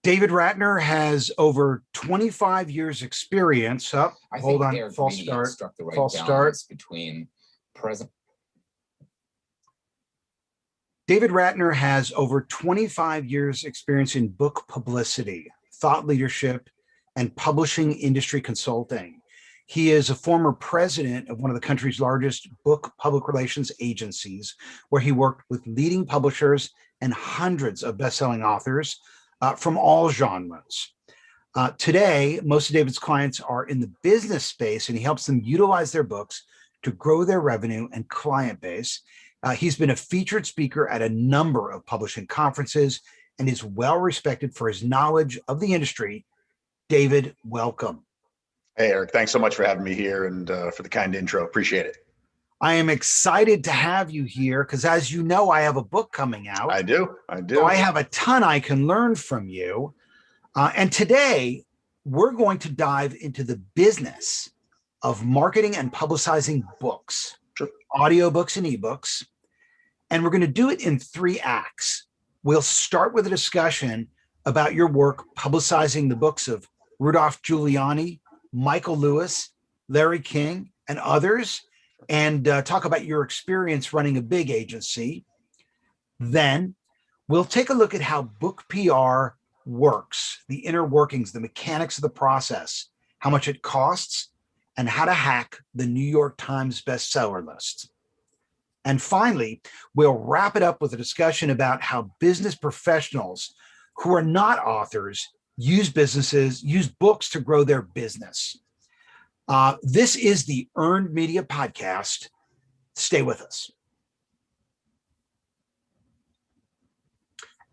David Ratner has over 25 years experience. Hold on, false start. Struck the right false balance start. between present. David Ratner has over 25 years experience in book publicity, thought leadership, and publishing industry consulting. He is a former president of one of the country's largest book public relations agencies, where he worked with leading publishers and hundreds of best-selling authors from all genres. Today, most of David's clients are in the business space, and he helps them utilize their books to grow their revenue and client base. He's been a featured speaker at a number of publishing conferences and is well respected for his knowledge of the industry. David, welcome. Hey, Eric, thanks so much for having me here and for the kind intro. Appreciate it. I am excited to have you here because, as you know, I have a book coming out. I do. So I have a ton I can learn from you. And today, we're going to dive into the business of marketing and publicizing books, sure. Audiobooks and ebooks. And we're going to do it in 3 acts. We'll start with a discussion about your work publicizing the books of Rudy Giuliani, Michael Lewis, Larry King, and others, and talk about your experience running a big agency. Then we'll take a look at how book PR works, the inner workings, the mechanics of the process, how much it costs, and how to hack the New York Times bestseller list. And finally, we'll wrap it up with a discussion about how business professionals who are not authors use books to grow their business. This is the Earned Media Podcast. Stay with us.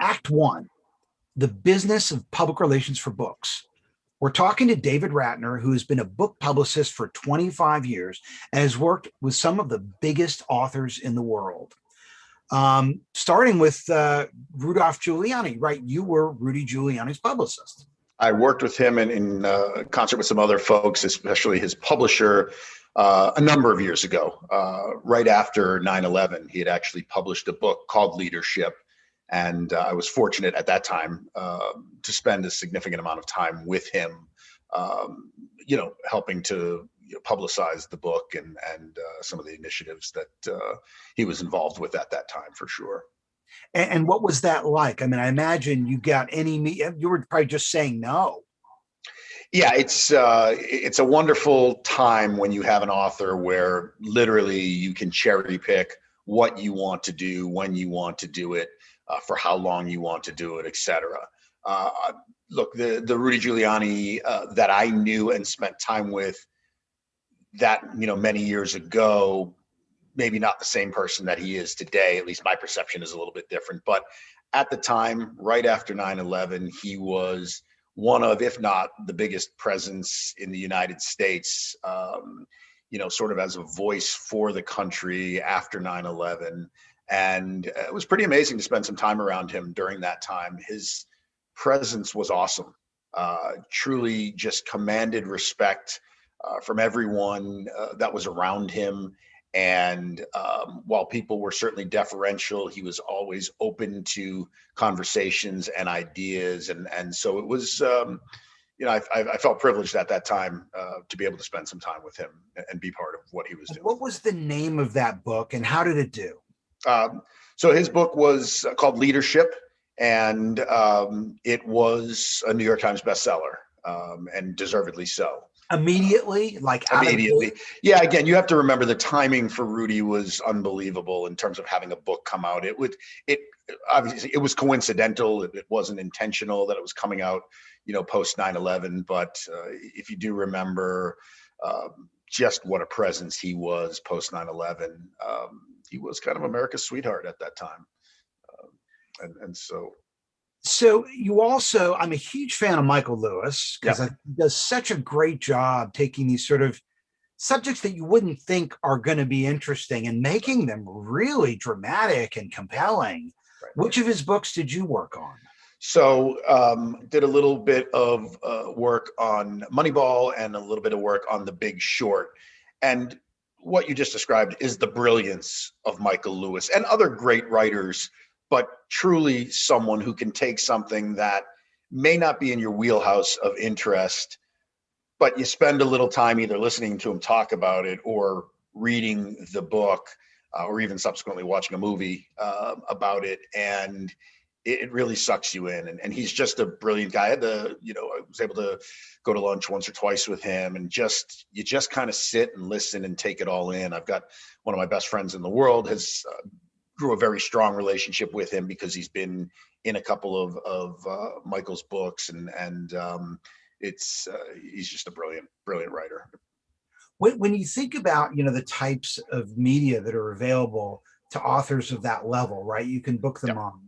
Act 1, the business of public relations for books. We're talking to David Ratner, who has been a book publicist for 25 years and has worked with some of the biggest authors in the world. Starting with Rudy Giuliani, right? You were Rudy Giuliani's publicist. I worked with him in concert with some other folks, especially his publisher, a number of years ago. Right after 9/11, he had actually published a book called Leadership. And I was fortunate at that time to spend a significant amount of time with him, helping to publicize the book and some of the initiatives that he was involved with at that time, for sure. And what was that like? I mean, I imagine you got you were probably just saying no. Yeah, it's a wonderful time when you have an author where literally you can cherry pick what you want to do, when you want to do it, for how long you want to do it, et cetera. Look, the Rudy Giuliani that I knew and spent time with that, many years ago, maybe not the same person that he is today. At least my perception is a little bit different. But at the time, right after 9/11, he was one of, if not the biggest presence in the United States, sort of as a voice for the country after 9/11. And it was pretty amazing to spend some time around him during that time. His presence was awesome, truly just commanded respect from everyone that was around him. And while people were certainly deferential, he was always open to conversations and ideas. And so it was, I felt privileged at that time to be able to spend some time with him and be part of what he was doing. What was the name of that book and how did it do? So his book was called Leadership, and it was a New York Times bestseller, and deservedly so. Immediately, immediately. Yeah. Again, you have to remember the timing for Rudy was unbelievable in terms of having a book come out. It obviously it was coincidental. It wasn't intentional that it was coming out, post 9/11. But if you do remember just what a presence he was post 9/11, he was kind of America's sweetheart at that time. So you also, I'm a huge fan of Michael Lewis because he does such a great job taking these sort of subjects that you wouldn't think are going to be interesting and making them really dramatic and compelling. Right. Which of his books did you work on? So did a little bit of work on Moneyball and a little bit of work on The Big Short. And what you just described is the brilliance of Michael Lewis and other great writers, but truly someone who can take something that may not be in your wheelhouse of interest, but you spend a little time either listening to him talk about it or reading the book, or even subsequently watching a movie about it, and it really sucks you in. And he's just a brilliant guy. I was able to go to lunch once or twice with him, and you just kind of sit and listen and take it all in. I've got one of my best friends in the world has grew a very strong relationship with him because he's been in a couple of Michael's books, and he's just a brilliant writer. When you think about, the types of media that are available to authors of that level, right? You can book them on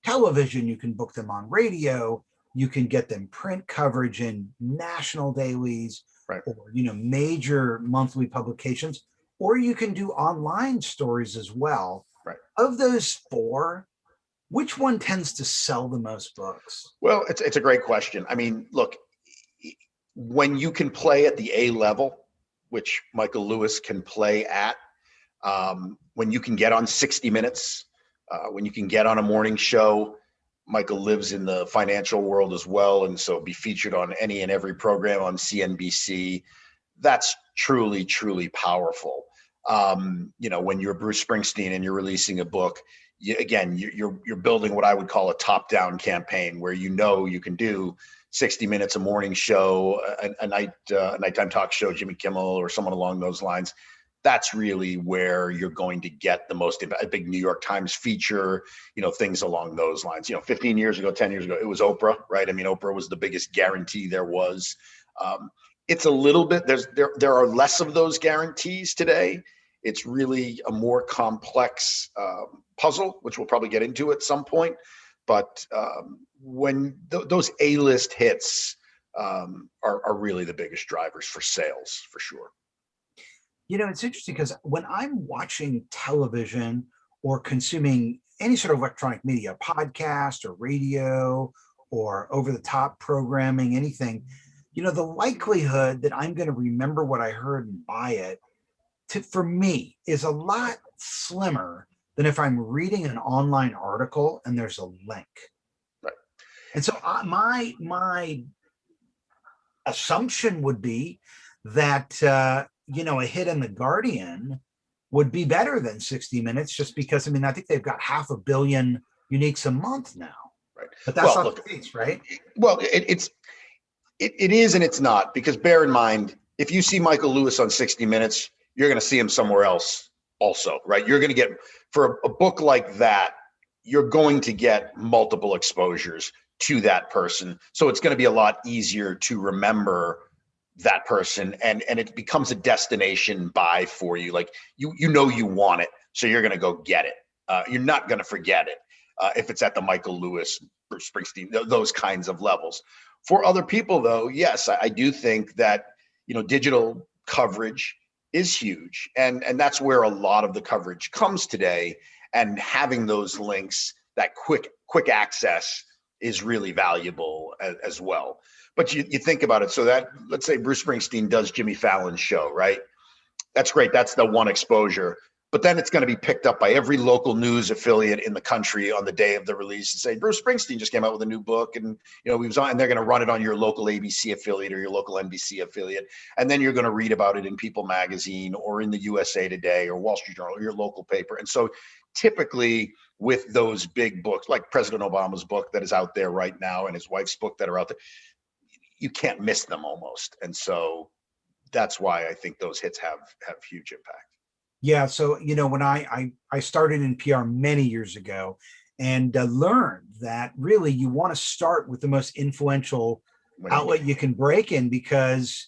television, you can book them on radio, you can get them print coverage in national dailies, right, or, major monthly publications, or you can do online stories as well. Right. Of those four, which one tends to sell the most books? Well, it's a great question. I mean, look, when you can play at the A level, which Michael Lewis can play at, when you can get on 60 Minutes, when you can get on a morning show. Michael lives in the financial world as well, and so be featured on any and every program on CNBC. That's truly, truly powerful. When you're Bruce Springsteen and you're releasing a book, you're building what I would call a top-down campaign, where you can do 60 Minutes, a morning show, a nighttime talk show, Jimmy Kimmel or someone along those lines. That's really where you're going to get the most, a big New York Times feature, things along those lines. 15 years ago, 10 years ago, it was Oprah, right? I mean, Oprah was the biggest guarantee there was. It's a little bit, there are less of those guarantees today. It's really a more complex puzzle, which we'll probably get into at some point. But when those A-list hits are really the biggest drivers for sales, for sure. It's interesting because when I'm watching television or consuming any sort of electronic media, podcast or radio or over-the-top programming, anything, the likelihood that I'm going to remember what I heard and buy it, for me, is a lot slimmer than if I'm reading an online article and there's a link. Right. And so my assumption would be that a hit in The Guardian would be better than 60 Minutes, just because, I think they've got 500 million uniques a month now. Right. But that's not the case, right? Well, it is and it's not, because bear in mind, if you see Michael Lewis on 60 Minutes, you're going to see him somewhere else also, right? You're going to get, for a book like that, you're going to get multiple exposures to that person. So it's going to be a lot easier to remember that person, and it becomes a destination buy for you. Like you want it, so you're going to go get it. You're not going to forget it if it's at the Michael Lewis, Bruce Springsteen, those kinds of levels. For other people, though, yes, I do think that digital coverage is huge, and that's where a lot of the coverage comes today. And having those links, that quick access, is really valuable as well. But you think about it, so that, let's say Bruce Springsteen does Jimmy Fallon's show, right? That's great. That's the one exposure. But then it's going to be picked up by every local news affiliate in the country on the day of the release and say, Bruce Springsteen just came out with a new book, and he was on, and they're going to run it on your local ABC affiliate or your local NBC affiliate. And then you're going to read about it in People magazine or in the USA Today or Wall Street Journal or your local paper. And so typically with those big books, like President Obama's book that is out there right now and his wife's book that are out there, you can't miss them almost. And so that's why I think those hits have huge impact. Yeah. So, when I started in PR many years ago, and learned that really you want to start with the most influential outlet you can break in, because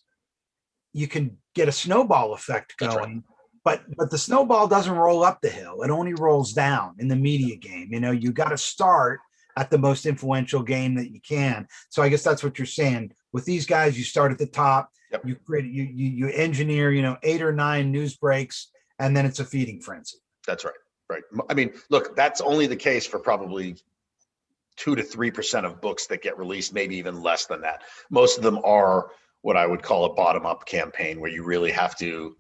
you can get a snowball effect going. Right. But the snowball doesn't roll up the hill. It only rolls down in the media game. You got to start at the most influential game that you can. So I guess that's what you're saying. With these guys, you start at the top. Yep. You engineer, 8 or 9 news breaks, and then it's a feeding frenzy. That's right. Right. I mean, look, that's only the case for probably 2 to 3% of books that get released, maybe even less than that. Most of them are what I would call a bottom-up campaign, where you really have to,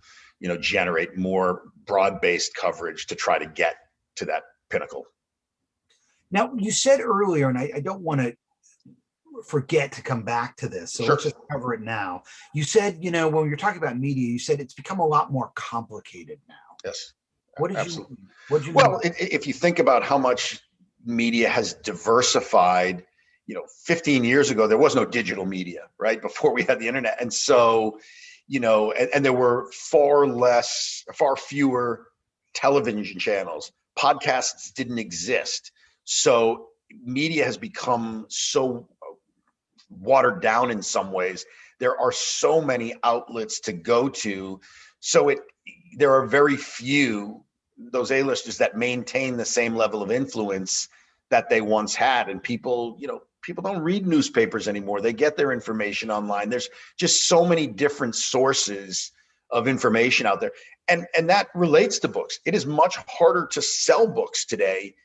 generate more broad-based coverage to try to get to that pinnacle. Now, you said earlier, and I don't want to forget to come back to this. So Sure. let's just cover it now. You said, when you're talking about media, you said it's become a lot more complicated now. Yes. What did Absolutely. you mean? What did you Well, mean? if you think about how much media has diversified, 15 years ago, there was no digital media, right? Before we had the internet. And so, and there were far fewer television channels. Podcasts didn't exist. So media has become so watered down in some ways. There are so many outlets to go to. So there are very few, those A-listers, that maintain the same level of influence that they once had. And people don't read newspapers anymore. They get their information online. There's just so many different sources of information out there. And that relates to books. It is much harder to sell books today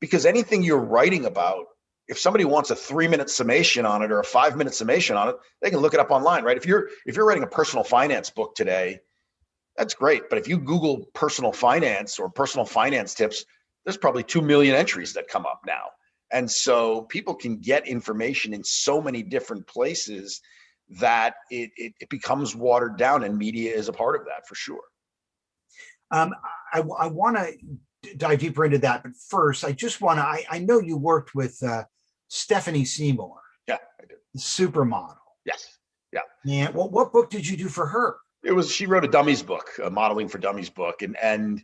because anything you're writing about, if somebody wants a 3-minute summation on it or a 5-minute summation on it, they can look it up online, right? If you're writing a personal finance book today, that's great. But if you Google personal finance or personal finance tips, there's probably 2 million entries that come up now. And so people can get information in so many different places that it becomes watered down, and media is a part of that for sure. I want to dive deeper into that, but first, I just want to, I know you worked with Stephanie Seymour. Yeah, I did. The supermodel. Yes. Yeah. And what book did you do for her? She wrote a dummies book, a modeling for dummies book. And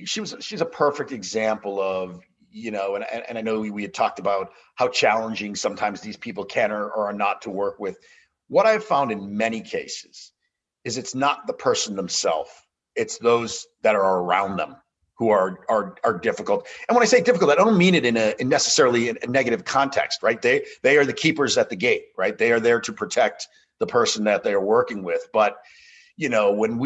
she's a perfect example of, and I know we had talked about how challenging sometimes these people can or are not to work with. What I've found in many cases is it's not the person themselves. It's those that are around them who are difficult. And when I say difficult, I don't mean it in necessarily a negative context, right? They are the keepers at the gate, right? They are there to protect the person that they are working with. But, when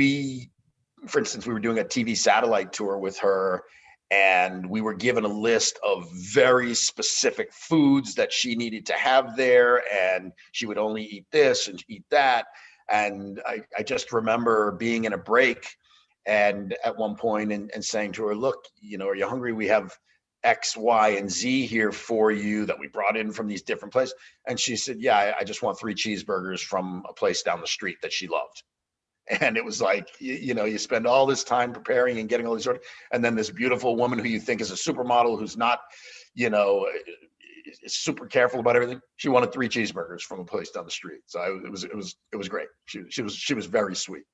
for instance, we were doing a TV satellite tour with her, and we were given a list of very specific foods that she needed to have there, and she would only eat this and eat that. And I just remember being in a break and at one point and saying to her, look, are you hungry? We have X, Y, and Z here for you that we brought in from these different places. And she said, yeah, I just want 3 cheeseburgers from a place down the street that she loved. And it was like, you spend all this time preparing and getting all these orders, and then this beautiful woman who you think is a supermodel, who's not, is super careful about everything. She wanted 3 cheeseburgers from a place down the street. So it was great. She was very sweet.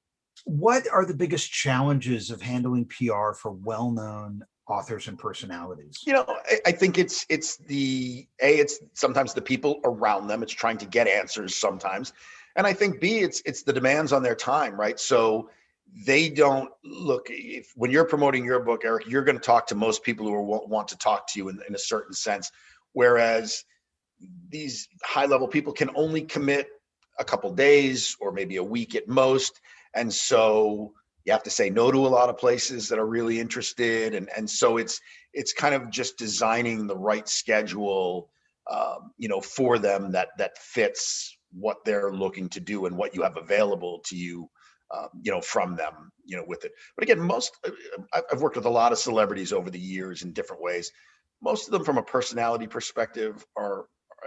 What are the biggest challenges of handling PR for well-known authors and personalities? I think it's sometimes the people around them. It's trying to get answers sometimes. And I think B, it's the demands on their time, right? So they don't look, when you're promoting your book, Eric, you're going to talk to most people who want to talk to you in a certain sense. Whereas these high level people can only commit a couple days or maybe a week at most. And so you have to say no to a lot of places that are really interested. And so it's kind of just designing the right schedule, for them that fits what they're looking to do and what you have available to you, from them, with it. But again, I've worked with a lot of celebrities over the years in different ways. Most of them from a personality perspective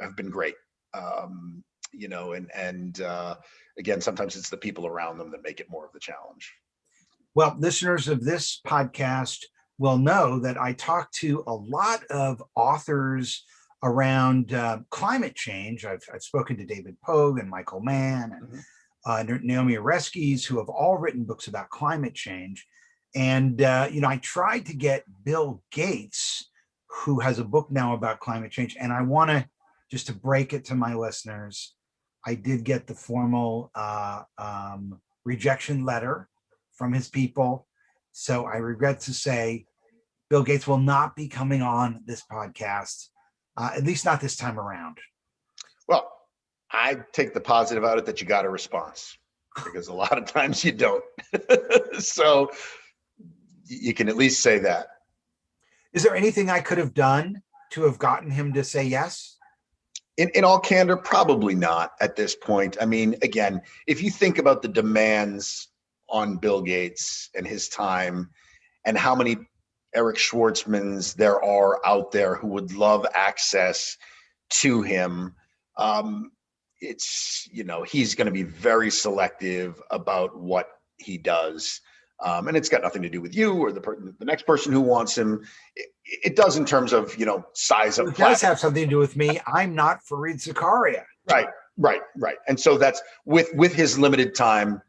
have been great. Again, sometimes it's the people around them that make it more of the challenge. Well, listeners of this podcast will know that I talk to a lot of authors around climate change. I've spoken to David Pogue and Michael Mann and Naomi Oreskes, who have all written books about climate change. And, I tried to get Bill Gates, who has a book now about climate change. And I want to, just to break it to my listeners, I did get the formal rejection letter from his people. So I regret to say Bill Gates will not be coming on this podcast, at least not this time around. Well, I take the positive out of it that you got a response, because a lot of times you don't. So you can at least say that. Is there anything I could have done to have gotten him to say yes? In all candor, probably not at this point. I mean, again, if you think about the demands on Bill Gates and his time and how many Eric Schwartzmans there are out there who would love access to him. It's, he's going to be very selective about what he does. And it's got nothing to do with you or the next person who wants him. It does in terms of, size of It does have something to do with me. I'm not Fareed Zakaria. Right. And so that's with his limited time,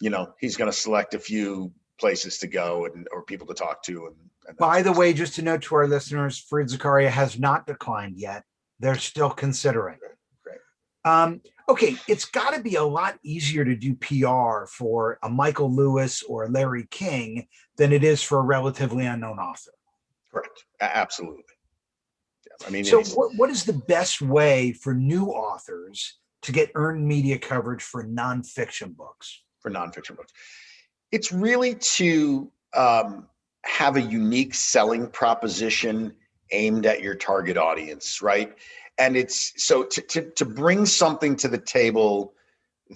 he's going to select a few places to go or people to talk to. And by the way, just to note to our listeners, Fareed Zakaria has not declined yet. They're still considering. Great. Okay, it's got to be a lot easier to do PR for a Michael Lewis or a Larry King than it is for a relatively unknown author. Correct. Absolutely. Yeah. I mean, so what is the best way for new authors to get earned media coverage for nonfiction books? It's really to have a unique selling proposition aimed at your target audience, right? And it's so to bring something to the table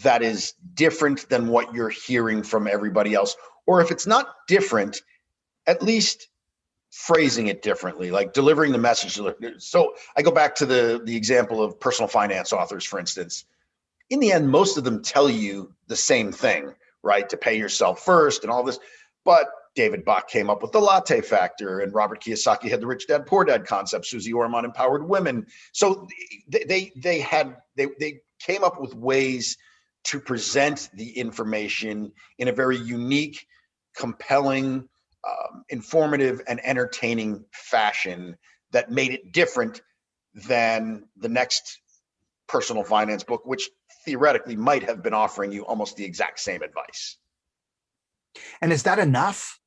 that is different than what you're hearing from everybody else, or if it's not different, at least phrasing it differently, like delivering the message. So I go back to the example of personal finance authors, for instance. In the end, most of them tell you the same thing, right? To pay yourself first and all this. But David Bach came up with the latte factor, and Robert Kiyosaki had the rich dad, poor dad concept. Susie Orman empowered women. So they came up with ways to present the information in a very unique, compelling, informative, and entertaining fashion that made it different than the next personal finance book, which theoretically might have been offering you almost the exact same advice. And is that enough?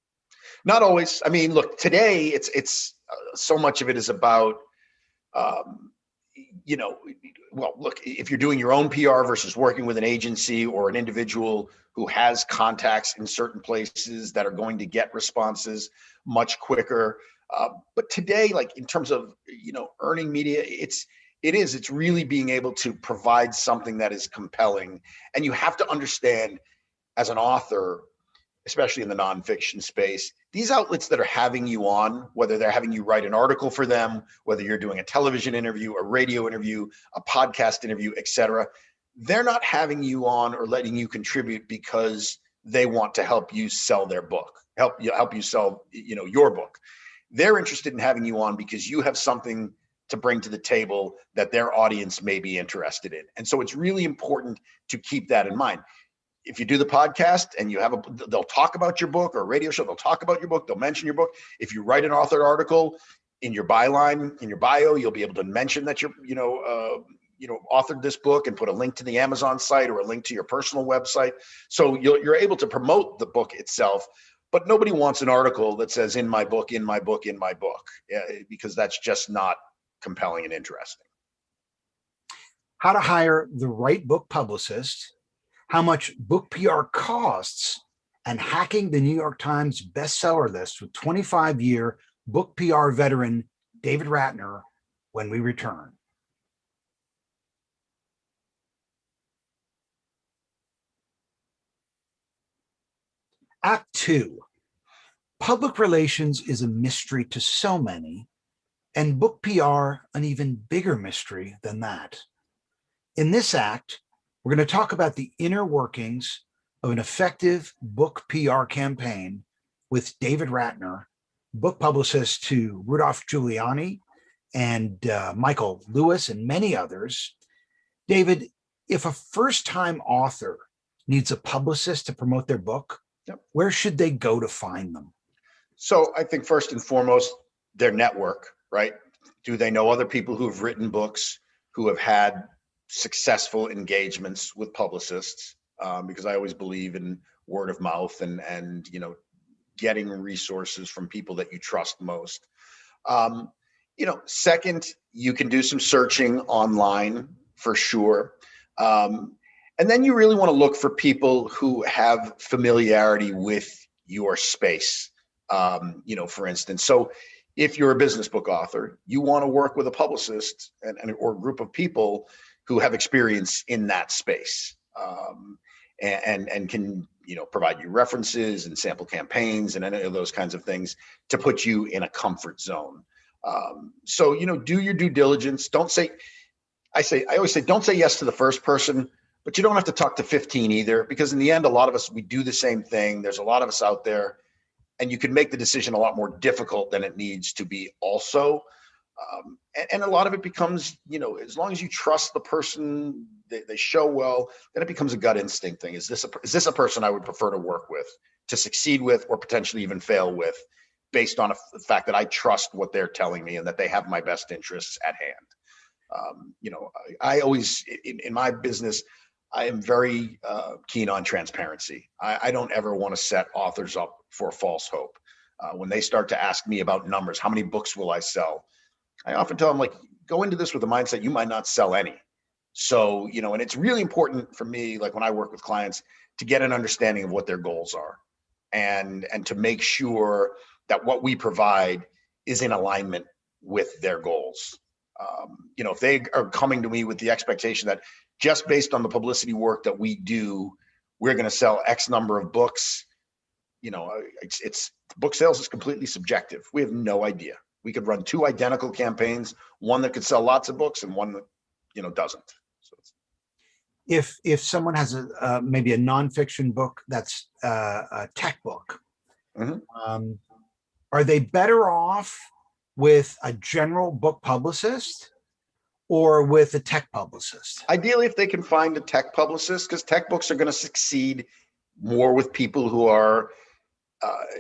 Not always. I mean, look, today it's so much of it is about, look, if you're doing your own PR versus working with an agency or an individual who has contacts in certain places that are going to get responses much quicker. But today, like in terms of, earning media, it's really being able to provide something that is compelling. And you have to understand as an author, especially in the nonfiction space, these outlets that are having you on, whether they're having you write an article for them, whether you're doing a television interview, a radio interview, a podcast interview, et cetera, they're not having you on or letting you contribute because they want to help you sell their book, help you sell, your book. They're interested in having you on because you have something to bring to the table that their audience may be interested in. And so it's really important to keep that in mind. If you do the podcast and they'll talk about your book, or a radio show, they'll talk about your book, they'll mention your book. If you write an authored article in your byline, in your bio, you'll be able to mention that you're, authored this book and put a link to the Amazon site or a link to your personal website. So you're able to promote the book itself, but nobody wants an article that says in my book, because that's just not compelling and interesting. How to hire the right book publicist, how much book PR costs, and hacking the New York Times bestseller list with 25-year book PR veteran David Ratner when we return. Act 2. Public relations is a mystery to so many, and book PR an even bigger mystery than that. In this act, we're going to talk about the inner workings of an effective book PR campaign with David Ratner, book publicist to Rudy Giuliani and Michael Lewis and many others. David, if a first-time author needs a publicist to promote their book, where should they go to find them? So I think first and foremost, their network, right? Do they know other people who have written books, who have had successful engagements with publicists? Because I always believe in word of mouth and getting resources from people that you trust most. Second, you can do some searching online for sure. And then you really want to look for people who have familiarity with your space. For instance, so if you're a business book author, you want to work with a publicist or a group of people who have experience in that space, and can provide you references and sample campaigns and any of those kinds of things to put you in a comfort zone. So, do your due diligence. I always say, don't say yes to the first person, but you don't have to talk to 15 either, because in the end, a lot of us, we do the same thing. There's a lot of us out there, and you can make the decision a lot more difficult than it needs to be also. And a lot of it becomes, as long as you trust the person, they show well, then it becomes a gut instinct thing. Is this a person I would prefer to work with, to succeed with, or potentially even fail with, based on the fact that I trust what they're telling me and that they have my best interests at hand. I always, in my business, I am very keen on transparency. I don't ever want to set authors up for false hope. When they start to ask me about numbers, how many books will I sell? I often tell them, like, go into this with the mindset you might not sell any. So, and it's really important for me, like when I work with clients, to get an understanding of what their goals are, and to make sure that what we provide is in alignment with their goals. If they are coming to me with the expectation that just based on the publicity work that we do, we're going to sell X number of books, it's book sales is completely subjective. We have no idea. We could run two identical campaigns, one that could sell lots of books and one that, doesn't. So if someone has maybe a nonfiction book that's a tech book, are they better off with a general book publicist or with a tech publicist? Ideally, if they can find a tech publicist, because tech books are going to succeed more with people who are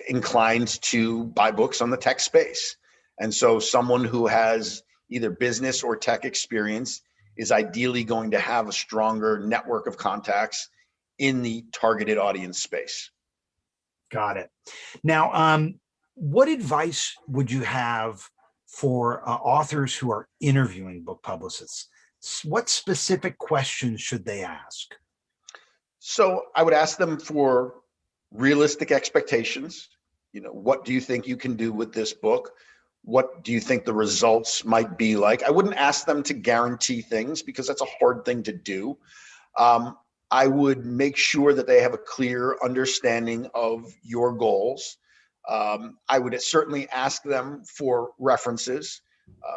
inclined to buy books on the tech space. And so someone who has either business or tech experience is ideally going to have a stronger network of contacts in the targeted audience space. Got it. Now, what advice would you have for authors who are interviewing book publicists? What specific questions should they ask? So I would ask them for realistic expectations. What do you think you can do with this book? What do you think the results might be like? I wouldn't ask them to guarantee things, because that's a hard thing to do. I would make sure that they have a clear understanding of your goals. I would certainly ask them for references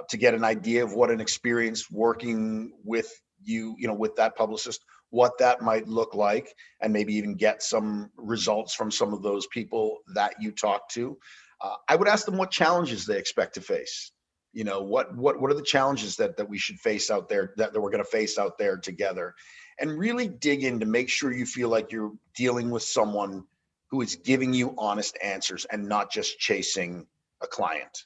to get an idea of what an experience working with you, with that publicist, what that might look like, and maybe even get some results from some of those people that you talk to. I would ask them what challenges they expect to face. What are the challenges that we should face out there, that we're going to face out there together, and really dig in to make sure you feel like you're dealing with someone who is giving you honest answers and not just chasing a client.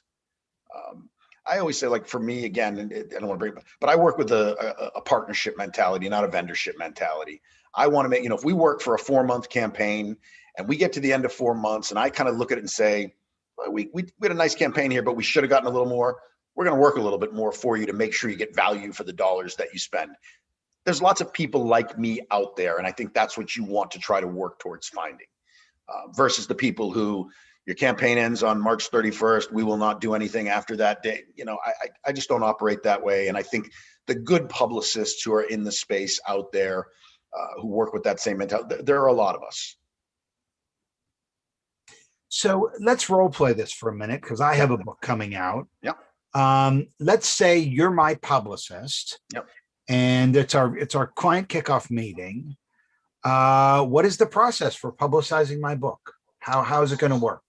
I always say, like, for me, again, and I don't want to bring it up, but I work with a partnership mentality, not a vendorship mentality. I want to make, if we work for a 4-month campaign and we get to the end of 4 months and I kind of look at it and say, well, we had a nice campaign here, but we should have gotten a little more. We're going to work a little bit more for you to make sure you get value for the dollars that you spend. There's lots of people like me out there, and I think that's what you want to try to work towards finding, versus the people who, your campaign ends on March 31st. We will not do anything after that day. I just don't operate that way. And I think the good publicists who are in the space out there, who work with that same mentality, there are a lot of us. So let's role play this for a minute, because I have a book coming out. Yep. Let's say you're my publicist. Yep. And it's our client kickoff meeting. What is the process for publicizing my book? How is it going to work?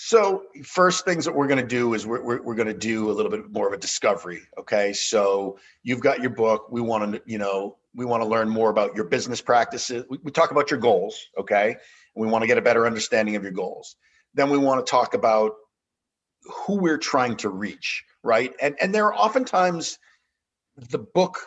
So first things that we're going to do is we're going to do a little bit more of a discovery. Okay. So you've got your book. We want to learn more about your business practices. We talk about your goals. Okay. And we want to get a better understanding of your goals. Then we want to talk about who we're trying to reach. Right. And there are oftentimes the book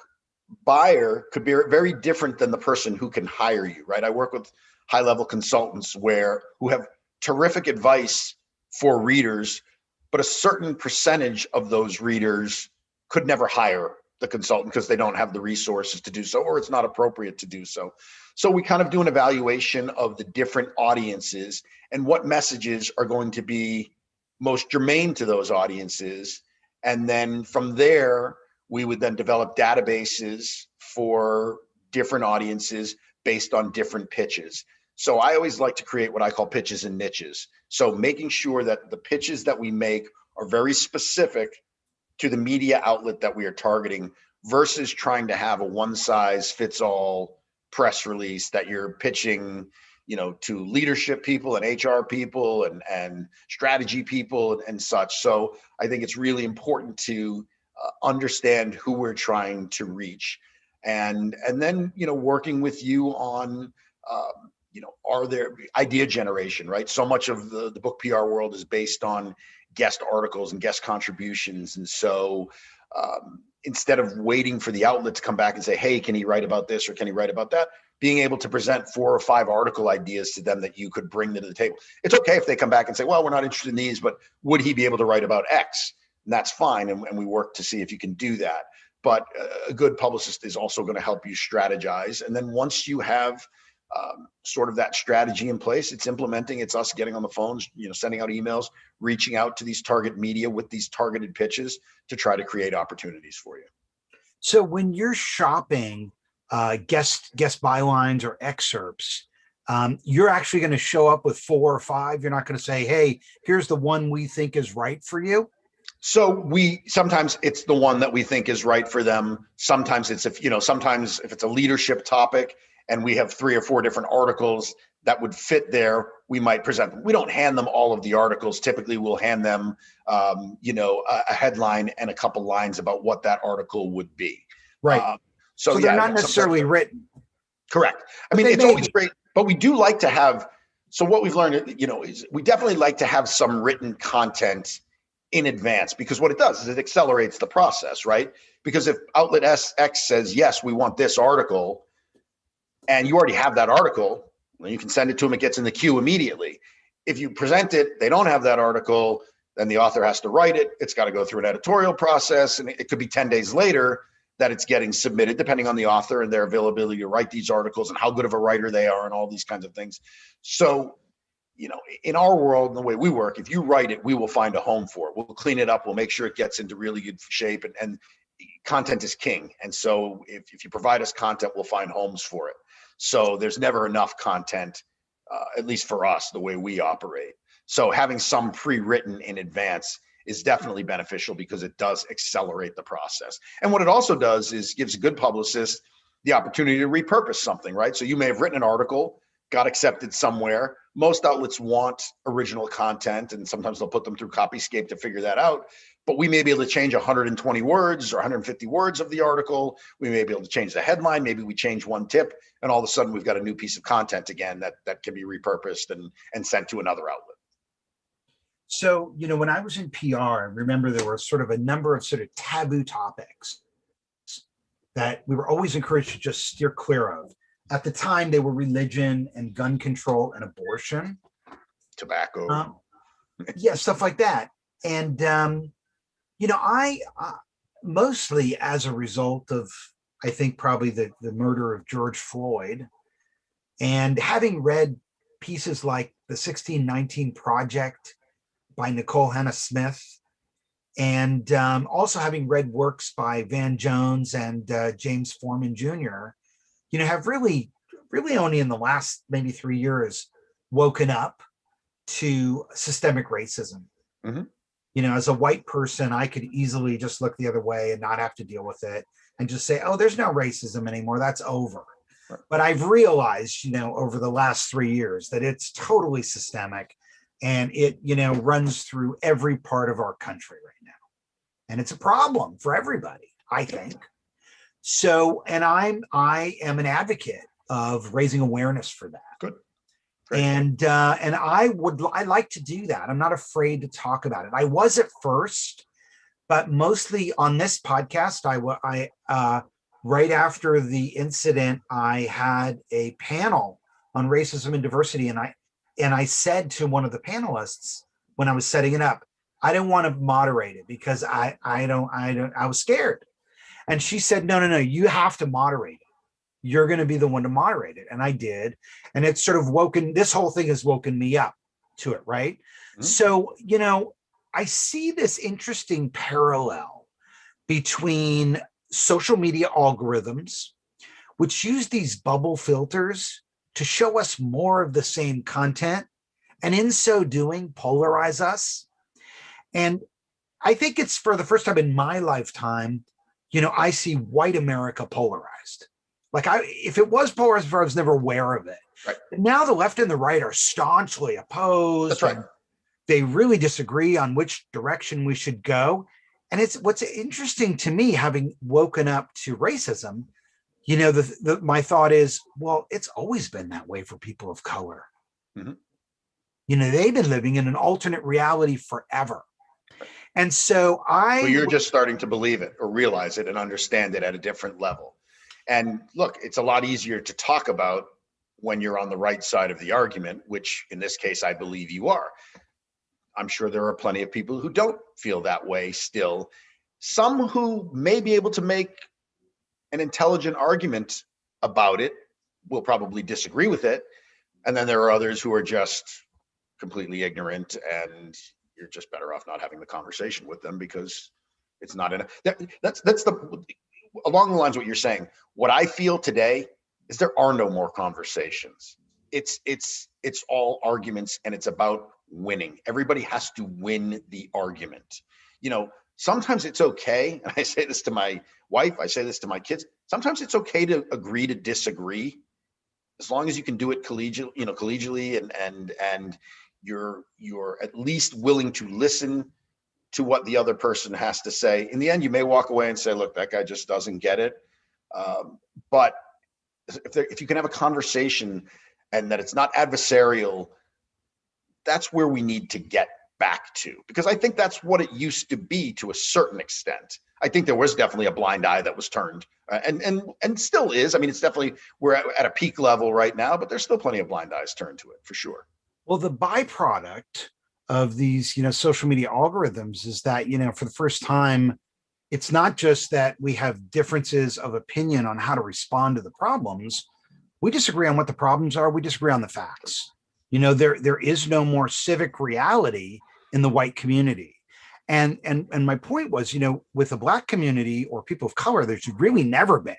buyer could be very different than the person who can hire you. Right. I work with high-level consultants who have terrific advice for readers, but a certain percentage of those readers could never hire the consultant because they don't have the resources to do so, or it's not appropriate to do so. So we kind of do an evaluation of the different audiences and what messages are going to be most germane to those audiences. And then from there, we would then develop databases for different audiences based on different pitches. So I always like to create what I call pitches and niches. So making sure that the pitches that we make are very specific to the media outlet that we are targeting versus trying to have a one size fits all press release that you're pitching, to leadership people and HR people and strategy people and such. So I think it's really important to understand who we're trying to reach, and then working with you on are there idea generation, right? So much of the book PR world is based on guest articles and guest contributions, and so instead of waiting for the outlet to come back and say, hey, can he write about this or can he write about that, being able to present 4 or 5 article ideas to them that you could bring to the table. It's okay if they come back and say, well, we're not interested in these, but would he be able to write about X? And that's fine. And we work to see if you can do that. But a good publicist is also going to help you strategize. And then once you have sort of that strategy in place, it's implementing, it's us getting on the phones, sending out emails, reaching out to these target media with these targeted pitches to try to create opportunities for you. So when you're shopping guest bylines or excerpts, you're actually going to show up with 4 or 5. You're not going to say, hey, here's the one we think is right for you. So sometimes it's the one that we think is right for them. Sometimes sometimes if it's a leadership topic and we have 3 or 4 different articles that would fit there, we might present them. We don't hand them all of the articles. Typically we'll hand them, a headline and a couple lines about what that article would be. Right. So they're not necessarily written. Correct. I mean, it's always great, but we do like to have, so what we've learned, is we definitely like to have some written content in advance, because what it does is it accelerates the process, right? Because if outlet X says, yes, we want this article, and you already have that article, then you can send it to them. It gets in the queue immediately. If you present it, they don't have that article, then the author has to write it. It's got to go through an editorial process, and it could be 10 days later that it's getting submitted, depending on the author and their availability to write these articles and how good of a writer they are and all these kinds of things. So, in our world and the way we work, if you write it, we will find a home for it. We'll clean it up. We'll make sure it gets into really good shape, and content is king. And so if you provide us content, we'll find homes for it. So there's never enough content, at least for us, the way we operate. So having some pre-written in advance is definitely beneficial because it does accelerate the process. And what it also does is gives a good publicist the opportunity to repurpose something, right? So you may have written an article, got accepted somewhere. Most outlets want original content, and sometimes they'll put them through Copyscape to figure that out. But we may be able to change 120 words or 150 words of the article. We may be able to change the headline. Maybe we change one tip, and all of a sudden we've got a new piece of content again that can be repurposed and sent to another outlet. So, when I was in PR, I remember there were sort of a number of sort of taboo topics that we were always encouraged to just steer clear of. At the time, they were religion and gun control and abortion. Tobacco. Yeah, stuff like that. And, I mostly as a result of, I think, probably the murder of George Floyd, and having read pieces like the 1619 Project by Nicole Hannah Smith, and also having read works by Van Jones and James Foreman Jr., have really only in the last maybe 3 years woken up to systemic racism. Mm-hmm. As a white person, I could easily just look the other way and not have to deal with it and just say, oh, there's no racism anymore. That's over. Right. But I've realized, over the last 3 years that it's totally systemic, and it, runs through every part of our country right now. And it's a problem for everybody, I think. So, and I am an advocate of raising awareness for that. Good. Great. And I like to do that. I'm not afraid to talk about it. I was at first, but mostly on this podcast, I right after the incident, I had a panel on racism and diversity, and I said to one of the panelists when I was setting it up, I didn't want to moderate it because I was scared. And she said, no, you have to moderate it. You're going to be the one to moderate it. And I did. And it's sort of this whole thing has woken me up to it, right? Mm-hmm. So, I see this interesting parallel between social media algorithms, which use these bubble filters to show us more of the same content, and in so doing, polarize us. And I think it's for the first time in my lifetime, I see white America polarized. Like if it was polarized before, I was never aware of it. Right. But now the left and the right are staunchly opposed. That's right. And they really disagree on which direction we should go. And it's what's interesting to me, having woken up to racism, my thought is, well, it's always been that way for people of color. Mm-hmm. They've been living in an alternate reality forever. And so you're just starting to believe it or realize it and understand it at a different level. And look, it's a lot easier to talk about when you're on the right side of the argument, which in this case, I believe you are. I'm sure there are plenty of people who don't feel that way still. Some who may be able to make an intelligent argument about it will probably disagree with it. And then there are others who are just completely ignorant, and you're just better off not having the conversation with them because it's not enough. That's along the lines of what you're saying. What I feel today is there are no more conversations. It's all arguments, and it's about winning. Everybody has to win the argument. Sometimes it's okay, and I say this to my wife, I say this to my kids. Sometimes it's okay to agree to disagree, as long as you can do it collegially, and you're at least willing to listen to what the other person has to say. In the end, you may walk away and say, look, that guy just doesn't get it. But if you can have a conversation and that it's not adversarial, that's where we need to get back to, because I think that's what it used to be to a certain extent. I think there was definitely a blind eye that was turned, and still is. I mean, it's definitely, we're at a peak level right now, but there's still plenty of blind eyes turned to it for sure. Well, the byproduct of these, social media algorithms is that, for the first time, it's not just that we have differences of opinion on how to respond to the problems. We disagree on what the problems are. We disagree on the facts. There is no more civic reality in the white community. And my point was, with the Black community or people of color, there's really never been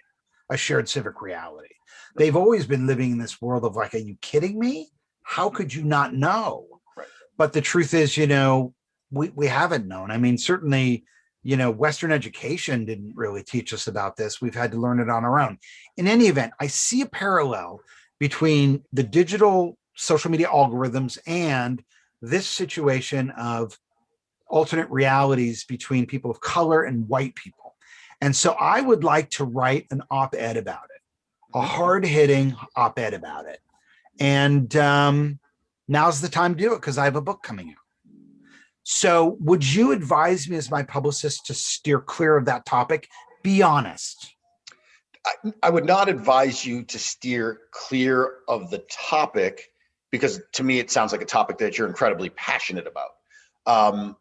a shared civic reality. They've always been living in this world of like, are you kidding me? How could you not know? Right. But the truth is, we haven't known. I mean, certainly, Western education didn't really teach us about this. We've had to learn it on our own. In any event, I see a parallel between the digital social media algorithms and this situation of alternate realities between people of color and white people. And so I would like to write an op-ed about it, a hard-hitting op-ed about it. And now's the time to do it because I have a book coming out. So would you advise me as my publicist to steer clear of that topic? Be honest. I would not advise you to steer clear of the topic, because to me, it sounds like a topic that you're incredibly passionate about.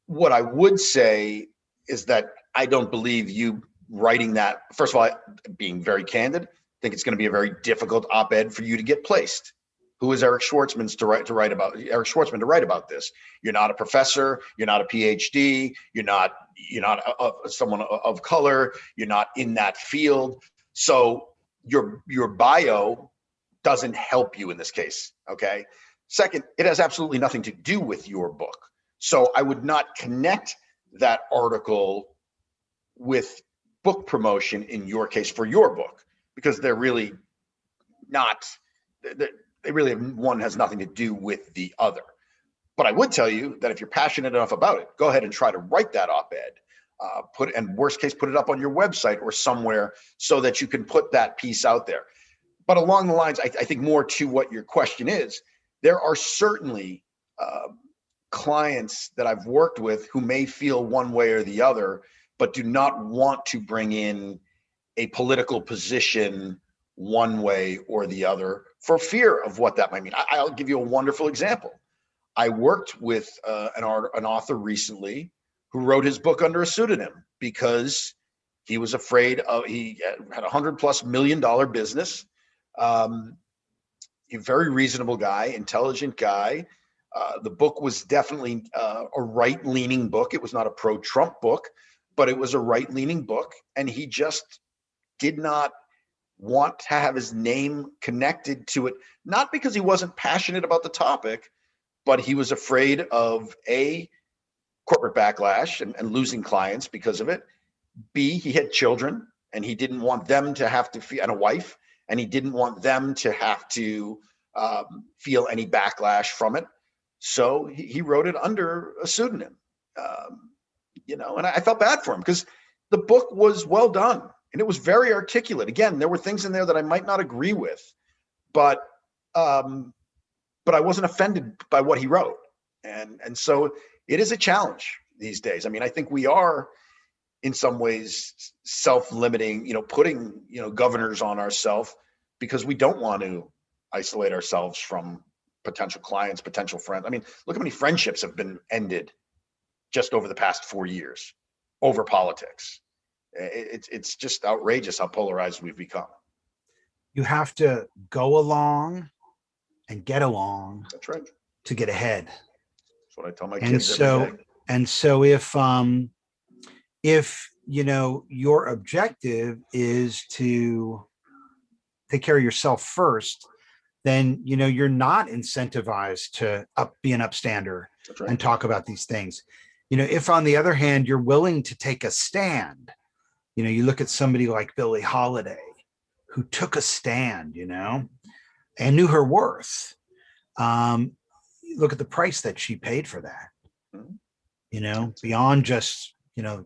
What I would say is that I don't believe you writing that. First of all, being very candid, I think it's going to be a very difficult op-ed for you to get placed. Who is Eric Schwartzman to write about this? You're not a professor. You're not a PhD. You're not someone of color. You're not in that field. So your bio doesn't help you in this case. Okay. Second, it has absolutely nothing to do with your book. So I would not connect that article with book promotion in your case for your book, because they're really not. They really have, one has nothing to do with the other. But I would tell you that if you're passionate enough about it, go ahead and try to write that op-ed. And worst case, put it up on your website or somewhere so that you can put that piece out there. But along the lines, I think more to what your question is, there are certainly clients that I've worked with who may feel one way or the other, but do not want to bring in a political position one way or the other for fear of what that might mean. I'll give you a wonderful example. I worked with an author recently who wrote his book under a pseudonym because he was afraid of, he had $100+ million business. A very reasonable guy, intelligent guy. The book was definitely a right-leaning book. It was not a pro-Trump book, but it was a right-leaning book. And he just did not want to have his name connected to it, not because he wasn't passionate about the topic, but he was afraid of A, corporate backlash and losing clients because of it. B, he had children and he didn't want them to have to feel, and a wife, and he didn't want them to have to feel any backlash from it. So he wrote it under a pseudonym, and I felt bad for him because the book was well done and it was very articulate. Again, there were things in there that I might not agree with, but I wasn't offended by what he wrote. And so it is a challenge these days. I mean, I think we are in some ways self-limiting, putting, governors on ourselves because we don't want to isolate ourselves from potential clients, potential friends. I mean, look how many friendships have been ended just over the past 4 years over politics. It's just outrageous how polarized we've become. You have to go along and get along. That's right. To get ahead. That's what I tell my kids every day. And so if your objective is to take care of yourself first, then you're not incentivized to be an upstander. That's right. And talk about these things. If on the other hand you're willing to take a stand, you look at somebody like Billie Holiday, who took a stand, and knew her worth. Look at the price that she paid for that. Beyond just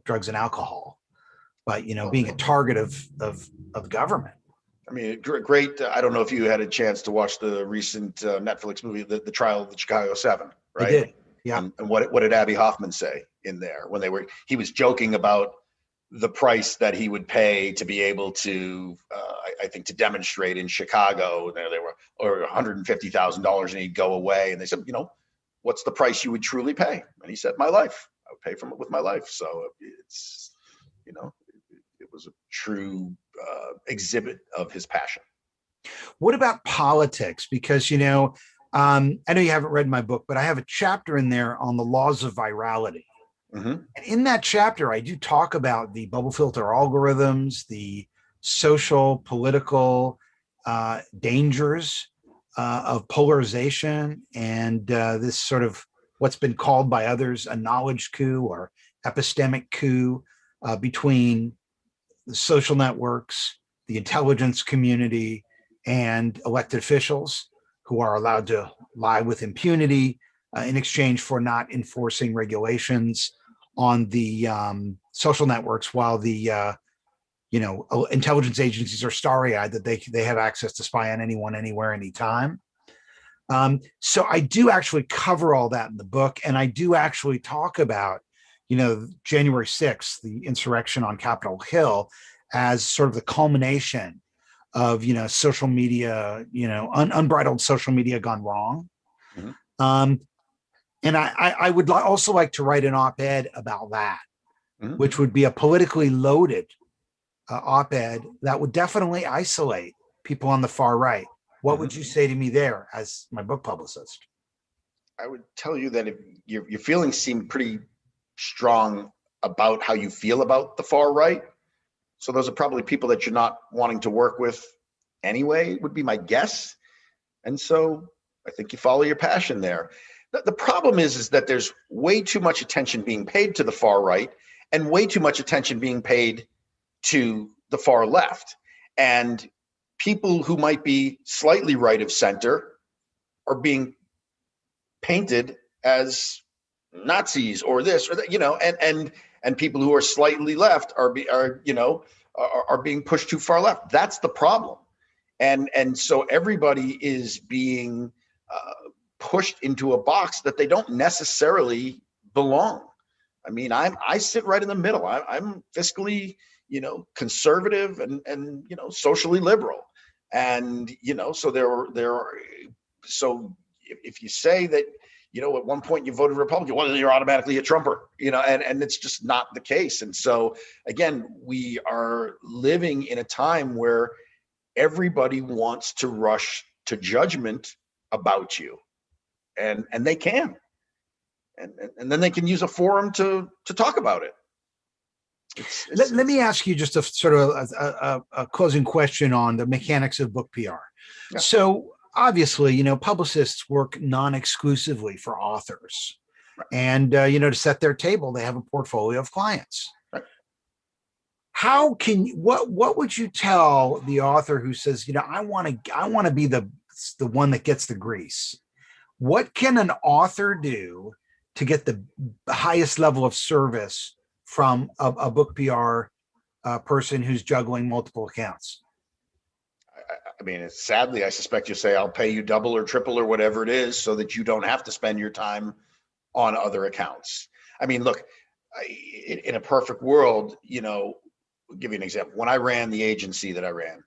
drugs and alcohol, but being a target of government. I mean, great. I don't know if you had a chance to watch the recent Netflix movie, the Trial of the Chicago 7, right? I did. Yeah. And what did Abby Hoffman say in there when he was joking about the price that he would pay to be able to, I think, to demonstrate in Chicago. They were, or $150,000, and he'd go away. And they said, what's the price you would truly pay? And he said, my life. I would pay for it with my life. So it's, it was a true exhibit of his passion. What about politics? Because, I know you haven't read my book, but I have a chapter in there on the laws of virality. Mm-hmm. And in that chapter, I do talk about the bubble filter algorithms, the social, political dangers of polarization, and this sort of what's been called by others a knowledge coup or epistemic coup between the social networks, the intelligence community, and elected officials who are allowed to lie with impunity in exchange for not enforcing regulations on the social networks, while the intelligence agencies are starry-eyed that they have access to spy on anyone, anywhere, anytime. So I do actually cover all that in the book, and I do actually talk about January 6th, the insurrection on Capitol Hill, as sort of the culmination of social media, unbridled social media gone wrong. Mm-hmm. And I would also like to write an op-ed about that, mm-hmm. which would be a politically loaded op-ed that would definitely isolate people on the far right. What mm-hmm. would you say to me there as my book publicist? I would tell you that if your feelings seem pretty strong about how you feel about the far right. So those are probably people that you're not wanting to work with anyway, would be my guess. And so I think you follow your passion there. The problem is that there's way too much attention being paid to the far right and way too much attention being paid to the far left. And people who might be slightly right of center are being painted as Nazis or this or that, and people who are slightly left are being pushed too far left. That's the problem. And so everybody is being pushed into a box that they don't necessarily belong. I mean, I sit right in the middle. I'm fiscally, conservative and socially liberal. And, so if you say that, at one point you voted Republican, well, you're automatically a Trumper, and it's just not the case. And so again, we are living in a time where everybody wants to rush to judgment about you. And they can, and then they can use a forum to talk about it. Let me ask you just a sort of a closing question on the mechanics of book PR. Yeah. So obviously, publicists work non-exclusively for authors. Right. And, to set their table, they have a portfolio of clients. Right. How can you, what would you tell the author who says, I want to be the one that gets the grease? What can an author do to get the highest level of service from a book PR person who's juggling multiple accounts? I mean, sadly, I suspect you say, I'll pay you double or triple or whatever it is so that you don't have to spend your time on other accounts. I mean, look, in a perfect world, I'll give you an example. When I ran the agency that I ran,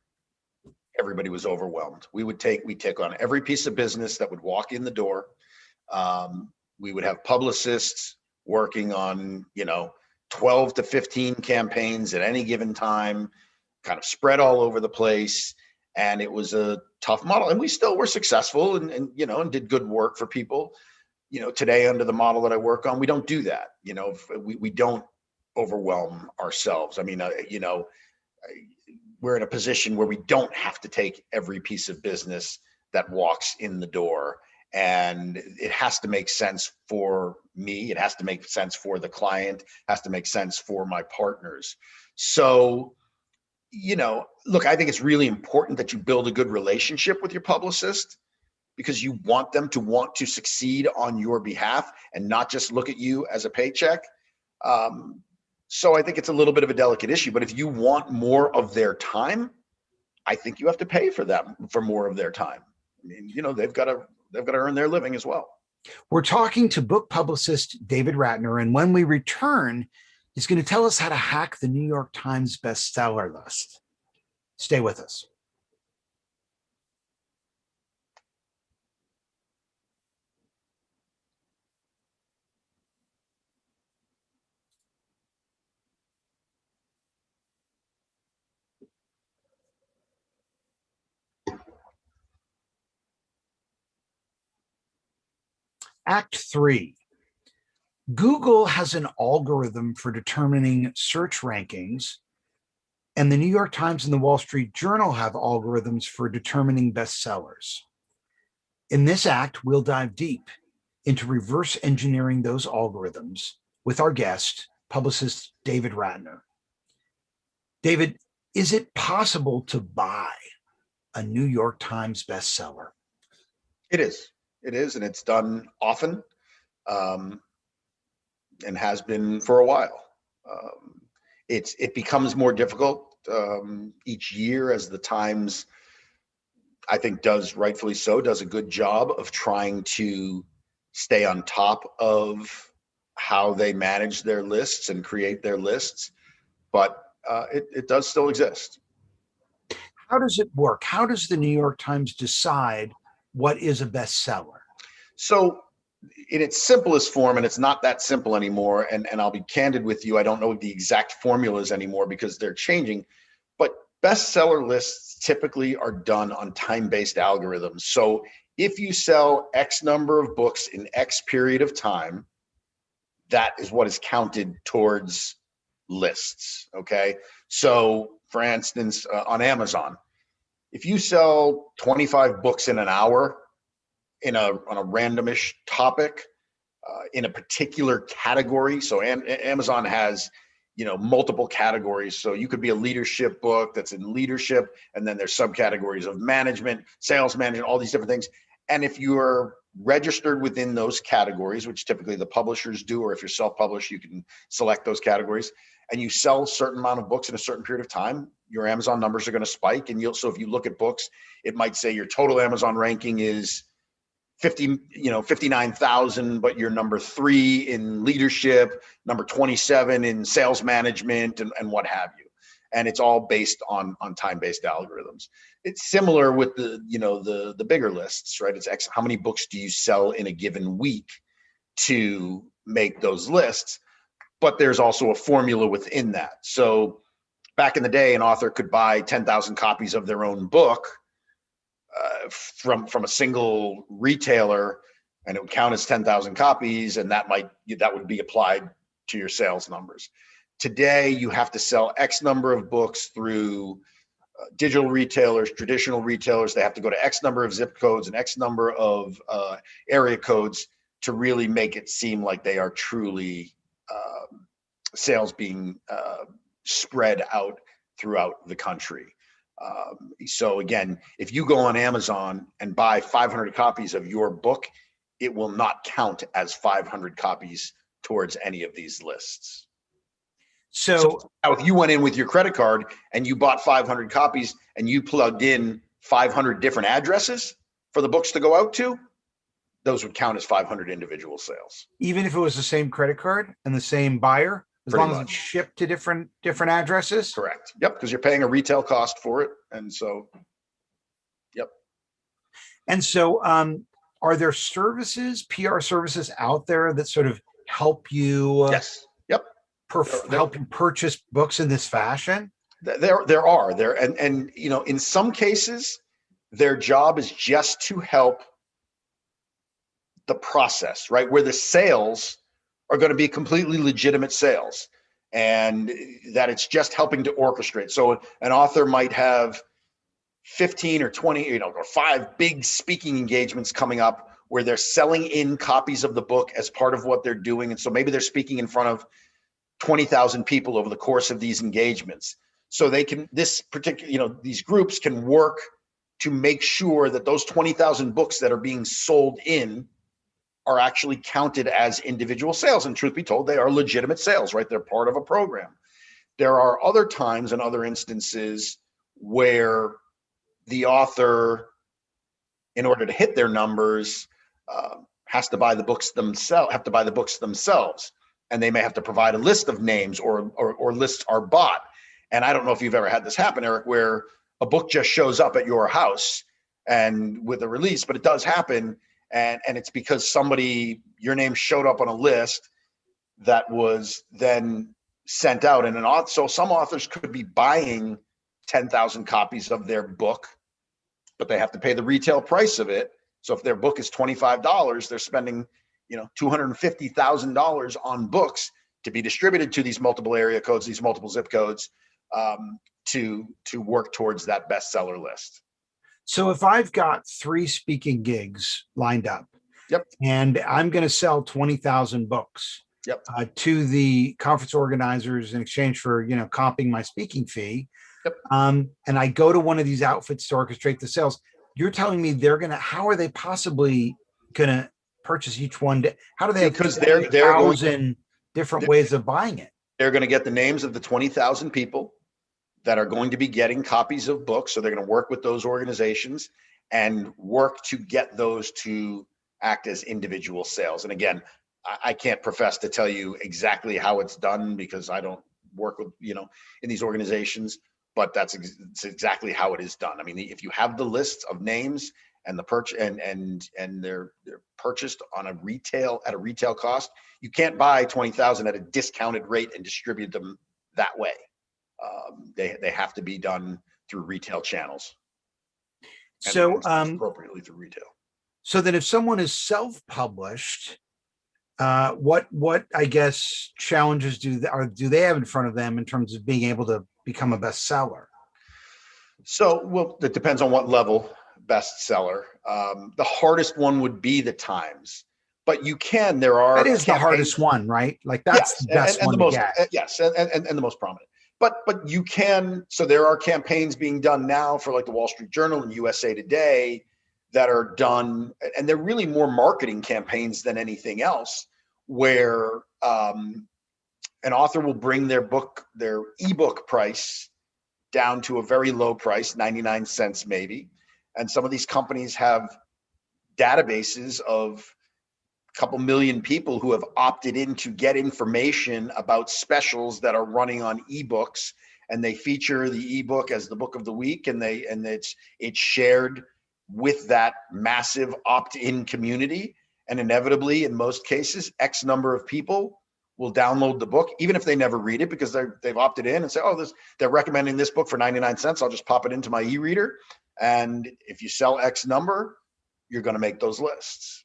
everybody was overwhelmed. We'd take on every piece of business that would walk in the door. We would have publicists working on, 12 to 15 campaigns at any given time, kind of spread all over the place. And it was a tough model, and we still were successful and did good work for people. Today, under the model that I work on, we don't do that. We don't overwhelm ourselves. I mean, we're in a position where we don't have to take every piece of business that walks in the door, and it has to make sense for me. It has to make sense for the client, has to make sense for my partners. So, look, I think it's really important that you build a good relationship with your publicist, because you want them to want to succeed on your behalf and not just look at you as a paycheck. So I think it's a little bit of a delicate issue, but if you want more of their time, I think you have to pay for them for more of their time. I mean, they've got to earn their living as well. We're talking to book publicist David Ratner, and when we return, he's going to tell us how to hack the New York Times bestseller list. Stay with us. Act 3. Google has an algorithm for determining search rankings, and the New York Times and the Wall Street Journal have algorithms for determining bestsellers. In this act, we'll dive deep into reverse engineering those algorithms with our guest, publicist David Ratner. David, is it possible to buy a New York Times bestseller? It is, and it's done often, and has been for a while. It becomes more difficult each year as the Times, I think, rightfully so, does a good job of trying to stay on top of how they manage their lists and create their lists, but it does still exist. How does it work? How does the New York Times decide what is a bestseller? So in its simplest form, and it's not that simple anymore, and I'll be candid with you, I don't know the exact formulas anymore because they're changing, but bestseller lists typically are done on time-based algorithms. So if you sell X number of books in X period of time, that is what is counted towards lists, okay? So for instance, on Amazon, if you sell 25 books in an hour on a randomish topic, in a particular category, so Amazon has multiple categories. So you could be a leadership book that's in leadership, and then there's subcategories of management, sales management, all these different things. And if you're registered within those categories, which typically the publishers do, or if you're self-published, you can select those categories, and you sell a certain amount of books in a certain period of time, your Amazon numbers are going to spike. And so if you look at books, it might say your total Amazon ranking is 59,000, but you're number 3 in leadership, number 27 in sales management, and what have you. And it's all based on time-based algorithms. It's similar with the bigger lists, right? It's how many books do you sell in a given week to make those lists, but there's also a formula within that. So back in the day, an author could buy 10,000 copies of their own book from a single retailer, and it would count as 10,000 copies, and that would be applied to your sales numbers. today you have to sell X number of books through digital retailers, traditional retailers. They have to go to X number of zip codes and X number of area codes to really make it seem like they are truly sales being spread out throughout the country. So again, if you go on Amazon and buy 500 copies of your book, it will not count as 500 copies towards any of these lists. So now if you went in with your credit card and you bought 500 copies and you plugged in 500 different addresses for the books to go out to, those would count as 500 individual sales. Even if it was the same credit card and the same buyer, as long as it's shipped to different addresses? Correct. Yep, because you're paying a retail cost for it. And so, yep. And so are there services, PR services out there that sort of help you? Yes. Yep. Help you purchase books in this fashion? There are, and you know, in some cases, their job is just to help the process, right? Where the sales are going to be completely legitimate sales, and that it's just helping to orchestrate. So an author might have 15 or 20, you know, or 5 big speaking engagements coming up where they're selling in copies of the book as part of what they're doing. And so maybe they're speaking in front of 20,000 people over the course of these engagements. So they can, this particular, you know, these groups can work to make sure that those 20,000 books that are being sold in are actually counted as individual sales. And truth be told, they are legitimate sales, right? They're part of a program. There are other times and other instances where the author, in order to hit their numbers, has to buy the books themselves, and they may have to provide a list of names or lists are bought. And I don't know if you've ever had this happen, Eric, where a book just shows up at your house and with a release, but it does happen. And it's because your name showed up on a list that was then sent out. And so some authors could be buying 10,000 copies of their book, but they have to pay the retail price of it. So if their book is $25, they're spending, you know, $250,000 on books to be distributed to these multiple area codes, these multiple zip codes, to work towards that bestseller list. So if I've got 3 speaking gigs lined up, yep, and I'm going to sell 20,000 books, yep, to the conference organizers in exchange for, you know, comping my speaking fee, yep, and I go to one of these outfits to orchestrate the sales, you're telling me how are they possibly going to purchase each one? How do they have because they're going different ways of buying it? They're going to get the names of the 20,000 people that are going to be getting copies of books. So they're going to work with those organizations and work to get those to act as individual sales. And again, I can't profess to tell you exactly how it's done because I don't work with, you know, in these organizations, but that's exactly how it is done. I mean, if you have the lists of names and the purchase and they're purchased on at a retail cost, you can't buy 20,000 at a discounted rate and distribute them that way. They have to be done through retail channels. So appropriately through retail. So that if someone is self-published, what I guess challenges do they have in front of them in terms of being able to become a bestseller? So, well, it depends on what level bestseller. The hardest one would be the Times, but you can. That is the hardest one, right? Like that's the best one to get. Yes, and the most prominent. But you can, so there are campaigns being done now for like the Wall Street Journal and USA Today that are done, and they're really more marketing campaigns than anything else, where an author will bring their ebook price down to a very low price, 99 cents maybe. And some of these companies have databases of a couple million people who have opted in to get information about specials that are running on ebooks, and they feature the ebook as the book of the week, and it's shared with that massive opt-in community. And inevitably, in most cases, X number of people will download the book, even if they never read it, because they've opted in and say, oh, they're recommending this book for 99 cents. I'll just pop it into my e-reader. And if you sell X number, you're going to make those lists.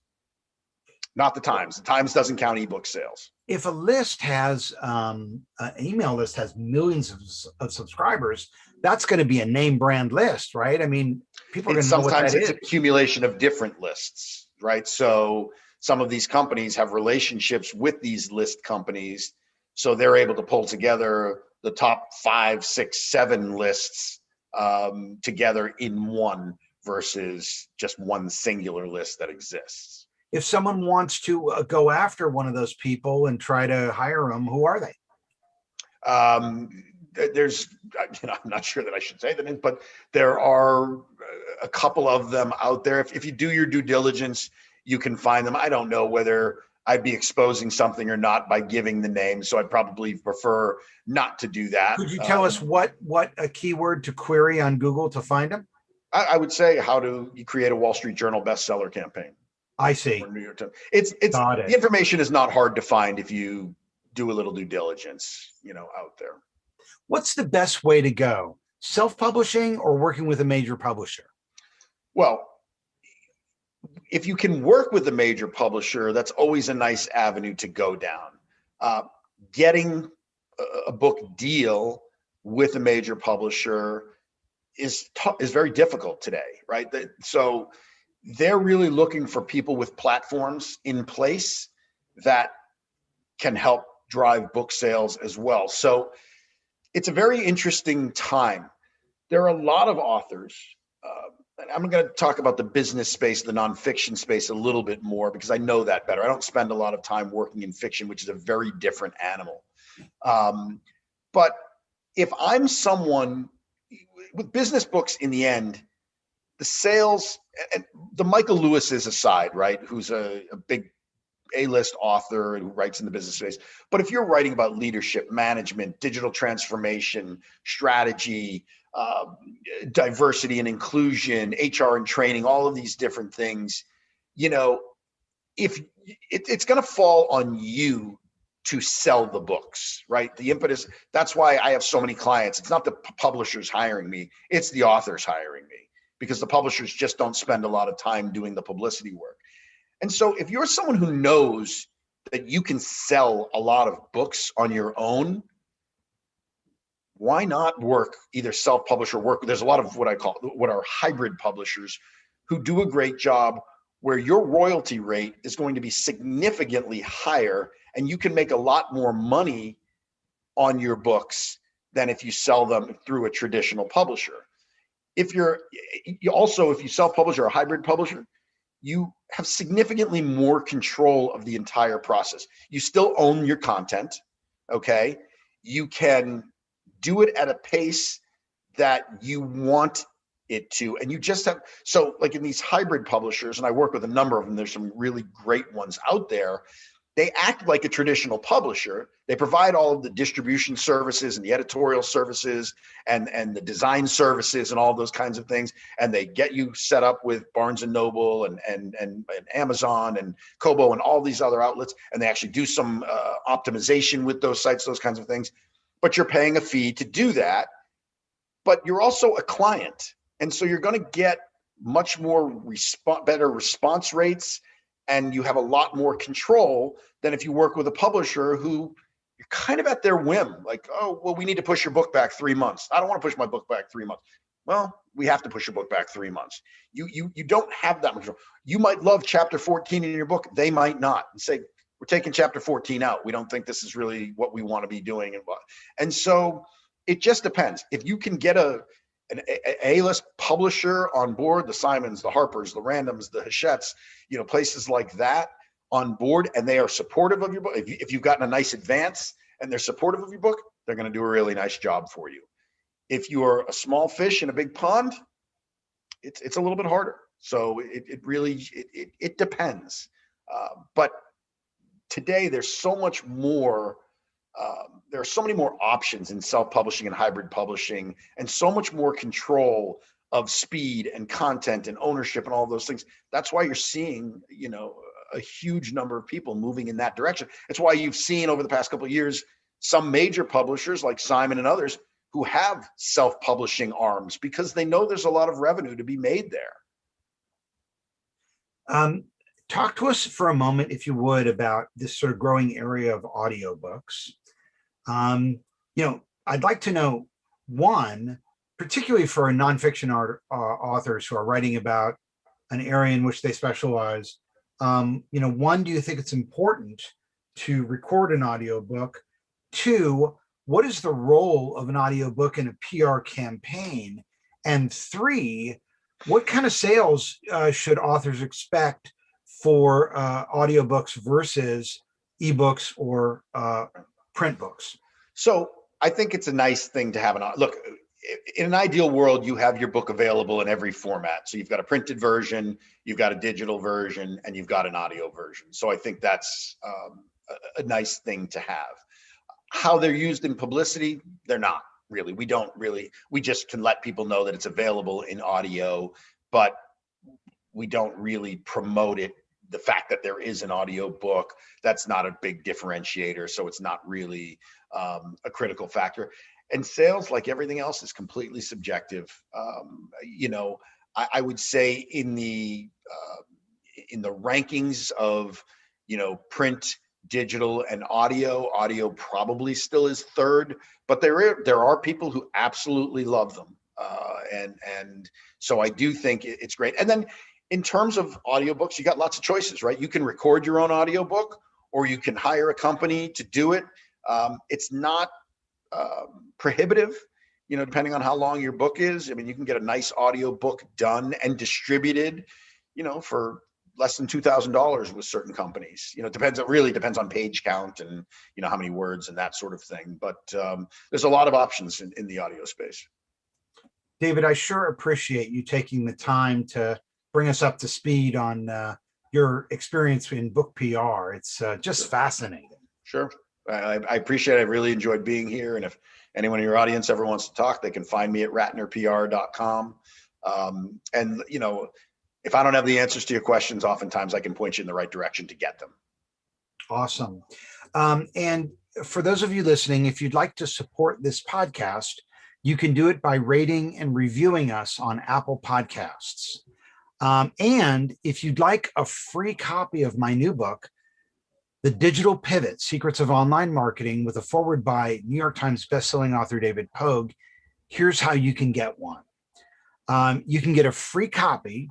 Not the Times. The Times doesn't count ebook sales. If a list has an email list has millions of subscribers, that's going to be a name brand list, right? I mean, people are going to know what that is. Sometimes it's accumulation of different lists, right? So some of these companies have relationships with these list companies, so they're able to pull together the top 5, 6, 7 lists together in one versus just one singular list that exists. If someone wants to go after one of those people and try to hire them, who are they? There's, I'm not sure that I should say them, but there are a couple of them out there. If you do your due diligence, you can find them. I don't know whether I'd be exposing something or not by giving the name, so I'd probably prefer not to do that. Could you tell us what a keyword to query on Google to find them? I would say, how do you create a Wall Street Journal bestseller campaign? I see. New York Times. It's the information is not hard to find if you do a little due diligence, out there. What's the best way to go? Self-publishing or working with a major publisher? Well, if you can work with a major publisher, that's always a nice avenue to go down. Getting a book deal with a major publisher is very difficult today, right? So they're really looking for people with platforms in place that can help drive book sales as well. So it's a very interesting time. There are a lot of authors. I'm going to talk about the business space, the nonfiction space a little bit more because I know that better. I don't spend a lot of time working in fiction, which is a very different animal. But if I'm someone with business books, in the end, the sales, and the Michael Lewis's aside, right, who's a big A-list author who writes in the business space. But if you're writing about leadership, management, digital transformation, strategy, diversity and inclusion, HR and training, all of these different things, if it's going to fall on you to sell the books, right? The impetus, that's why I have so many clients. It's not the publishers hiring me, it's the authors hiring me, because the publishers just don't spend a lot of time doing the publicity work. And so if you're someone who knows that you can sell a lot of books on your own, why not work either self-publish or work? There's a lot of what are hybrid publishers who do a great job where your royalty rate is going to be significantly higher and you can make a lot more money on your books than if you sell them through a traditional publisher. If you self-publish or a hybrid publisher, you have significantly more control of the entire process. You still own your content, okay? You can do it at a pace that you want it to, and you just have, so like in these hybrid publishers, and I work with a number of them, there's some really great ones out there. They act like a traditional publisher. They provide all of the distribution services and the editorial services and the design services and all those kinds of things. And they get you set up with Barnes and Noble and Amazon and Kobo and all these other outlets. And they actually do some optimization with those sites, those kinds of things. But you're paying a fee to do that. But you're also a client. And so you're going to get much more better response rates, and you have a lot more control than if you work with a publisher who you're kind of at their whim. Like, oh, well, we need to push your book back 3 months. I don't want to push my book back 3 months. Well, we have to push your book back 3 months. You don't have that much control. You might love chapter 14 in your book. They might not, and say, we're taking chapter 14 out. We don't think this is really what we want to be doing. And so it just depends. If you can get an A-list publisher on board, the Simons, the Harpers, the Randoms, the Hachette's, places like that on board, and they are supportive of your book. If you've gotten a nice advance and they're supportive of your book, they're going to do a really nice job for you. If you are a small fish in a big pond, it's a little bit harder. So it really depends. But today there's so much more. There are so many more options in self-publishing and hybrid publishing, and so much more control of speed and content and ownership and all those things. That's why you're seeing, a huge number of people moving in that direction. It's why you've seen over the past couple of years, some major publishers like Simon and others who have self-publishing arms because they know there's a lot of revenue to be made there. talk to us for a moment, if you would, about this sort of growing area of audiobooks. I'd like to know, one, particularly for nonfiction authors who are writing about an area in which they specialize, one, do you think it's important to record an audiobook? Two, what is the role of an audiobook in a PR campaign? And three, what kind of sales should authors expect for audiobooks versus ebooks or print books? So I think it's a nice thing to have look. In an ideal world, you have your book available in every format. So you've got a printed version, you've got a digital version, and you've got an audio version. So I think that's a nice thing to have. How they're used in publicity, they're not really. We just can let people know that it's available in audio, but we don't really promote it. The fact that there is an audio book, that's not a big differentiator. So it's not really a critical factor. And sales, like everything else, is completely subjective. I would say in the rankings of, print, digital, and audio probably still is third, but there are people who absolutely love them. And so I do think it's great. And then in terms of audiobooks, you got lots of choices, right? You can record your own audiobook, or you can hire a company to do it. It's not prohibitive, depending on how long your book is. I mean, you can get a nice audiobook done and distributed, for less than $2,000 with certain companies. It really depends on page count and, how many words and that sort of thing. But there's a lot of options in the audio space. David, I sure appreciate you taking the time to bring us up to speed on your experience in book PR. It's just fascinating. Sure. I appreciate it. I really enjoyed being here. And if anyone in your audience ever wants to talk, they can find me at ratnerpr.com. And, if I don't have the answers to your questions, oftentimes I can point you in the right direction to get them. Awesome. And for those of you listening, if you'd like to support this podcast, you can do it by rating and reviewing us on Apple Podcasts. And if you'd like a free copy of my new book, The Digital Pivot: Secrets of Online Marketing, with a foreword by New York Times bestselling author David Pogue, here's how you can get one. You can get a free copy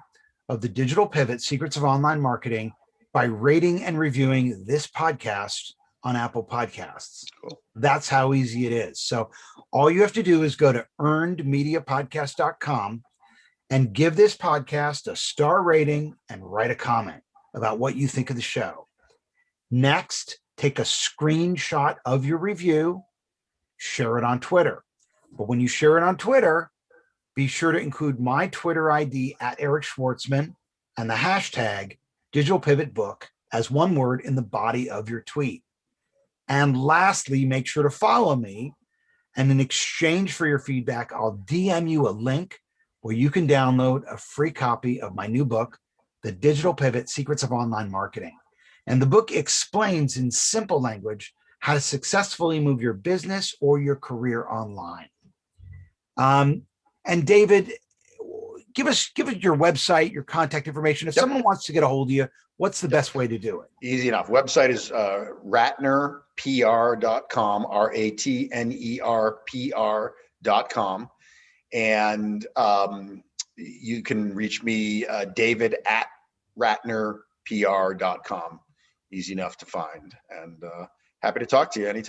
of The Digital Pivot: Secrets of Online Marketing by rating and reviewing this podcast on Apple Podcasts. Cool. That's how easy it is. So all you have to do is go to earnedmediapodcast.com and give this podcast a star rating and write a comment about what you think of the show. Next, take a screenshot of your review, share it on Twitter. But when you share it on Twitter, be sure to include my Twitter ID at Eric Schwartzman and the hashtag Digital Pivot Book as one word in the body of your tweet. And lastly, make sure to follow me. And in exchange for your feedback, I'll DM you a link where you can download a free copy of my new book, The Digital Pivot: Secrets of Online Marketing. And the book explains in simple language how to successfully move your business or your career online. And David, give us your website, your contact information. If someone wants to get a hold of you, what's the best way to do it? Easy enough. Website is ratnerpr.com, RATNERPR.com. And you can reach me, David at ratnerpr.com. Easy enough to find. And happy to talk to you anytime.